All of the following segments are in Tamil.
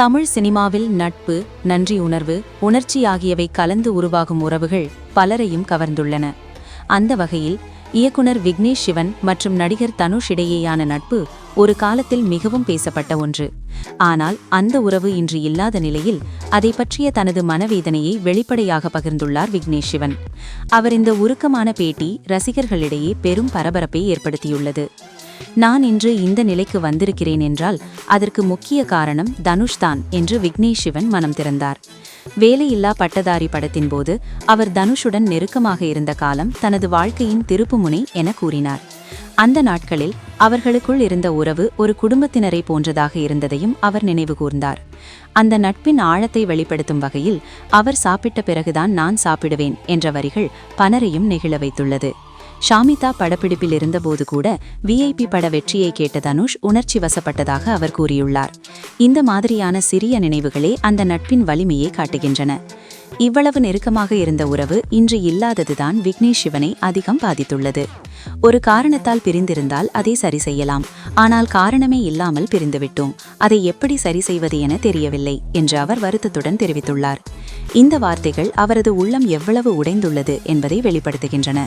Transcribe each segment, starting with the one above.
தமிழ் சினிமாவில் நட்பு, நன்றியுணர்வு, உணர்ச்சி ஆகியவை கலந்து உருவாகும் உறவுகள் பலரையும் கவர்ந்துள்ளன. அந்த வகையில் இயக்குனர் விக்னேஷ் சிவன் மற்றும் நடிகர் தனுஷ் இடையேயான நட்பு ஒரு காலத்தில் மிகவும் பேசப்பட்ட ஒன்று. ஆனால் அந்த உறவு இன்று இல்லாத நிலையில் அதை பற்றிய தனது மனவேதனையை வெளிப்படையாக பகிர்ந்துள்ளார் விக்னேஷ் சிவன். அவர் இந்த உருக்கமான பேட்டி ரசிகர்களிடையே பெரும் பரபரப்பை ஏற்படுத்தியுள்ளது. நான் இன்று இந்த நிலைக்கு வந்திருக்கிறேன் என்றால் அதற்கு முக்கிய காரணம் தனுஷ் தான் என்று விக்னேஷ் சிவன் மனம் திறந்தார். வேலையில்லா பட்டதாரி படத்தின் போது அவர் தனுஷுடன் நெருக்கமாக இருந்த காலம் தனது வாழ்க்கையின் திருப்புமுனை என கூறினார். அந்த நாட்களில் அவர்களுக்குள் இருந்த உறவு ஒரு குடும்பத்தினரை போன்றதாக இருந்ததையும் அவர் நினைவு கூர்ந்தார். அந்த நட்பின் ஆழத்தை வெளிப்படுத்தும் வகையில் அவர் சாப்பிட்ட பிறகுதான் நான் சாப்பிடுவேன் என்ற வரிகள் பலரையும் நெகிழ வைத்துள்ளது. ஷாமிதா படப்பிடிப்பில் இருந்தபோது கூட VIP பட வெற்றியை கேட்ட தனுஷ் உணர்ச்சி வசப்பட்டதாக அவர் கூறியுள்ளார். இந்த மாதிரியான சிறிய நினைவுகளே அந்த நட்பின் வலிமையை காட்டுகின்றன. இவ்வளவு நெருக்கமாக இருந்த உறவு இன்று இல்லாததுதான் விக்னேஷ் சிவனை அதிகம் பாதித்துள்ளது. ஒரு காரணத்தால் பிரிந்திருந்தால் அதை சரி செய்யலாம், ஆனால் காரணமே இல்லாமல் பிரிந்துவிட்டோம், அதை எப்படி சரி செய்வது என தெரியவில்லை என்று அவர் வருத்தத்துடன் தெரிவித்துள்ளார். இந்த வார்த்தைகள் அவரது உள்ளம் எவ்வளவு உடைந்துள்ளது என்பதை வெளிப்படுத்துகின்றன.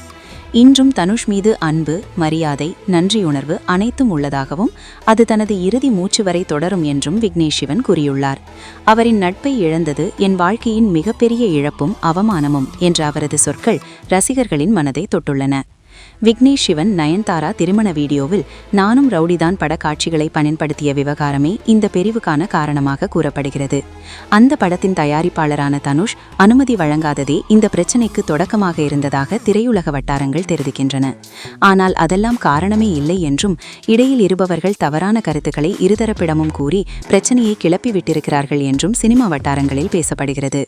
இன்றும் தனுஷ் மீது அன்பு, மரியாதை, நன்றியுணர்வு அனைத்தும் உள்ளதாகவும் அது தனது இறுதி மூச்சு வரை தொடரும் என்றும் விக்னேஷ் சிவன் கூறியுள்ளார். அவரின் நட்பை இழந்தது என் வாழ்க்கையின் மிகப்பெரிய இழப்பும் அவமானமும் என்ற அவரது சொற்கள் ரசிகர்களின் மனதை தொட்டுள்ளன. விக்னேஷ் சிவன் நயன்தாரா திருமண வீடியோவில் நானும் ரவுடிதான் பட காட்சிகளை பயன்படுத்திய விவகாரமே இந்த பிரிவுக்கான காரணமாக கூறப்படுகிறது. அந்த படத்தின் தயாரிப்பாளரான தனுஷ் அனுமதி வழங்காததே இந்த பிரச்சினைக்கு தொடக்கமாக இருந்ததாக திரையுலக வட்டாரங்கள் தெரிவிக்கின்றன. ஆனால் அதெல்லாம் காரணமே இல்லை என்றும் இடையில் இருப்பவர்கள் தவறான கருத்துக்களை இருதரப்பிடமும் கூறி பிரச்சனையை கிளப்பி விட்டிருக்கிறார்கள் என்றும் சினிமா வட்டாரங்களில் பேசப்படுகிறது.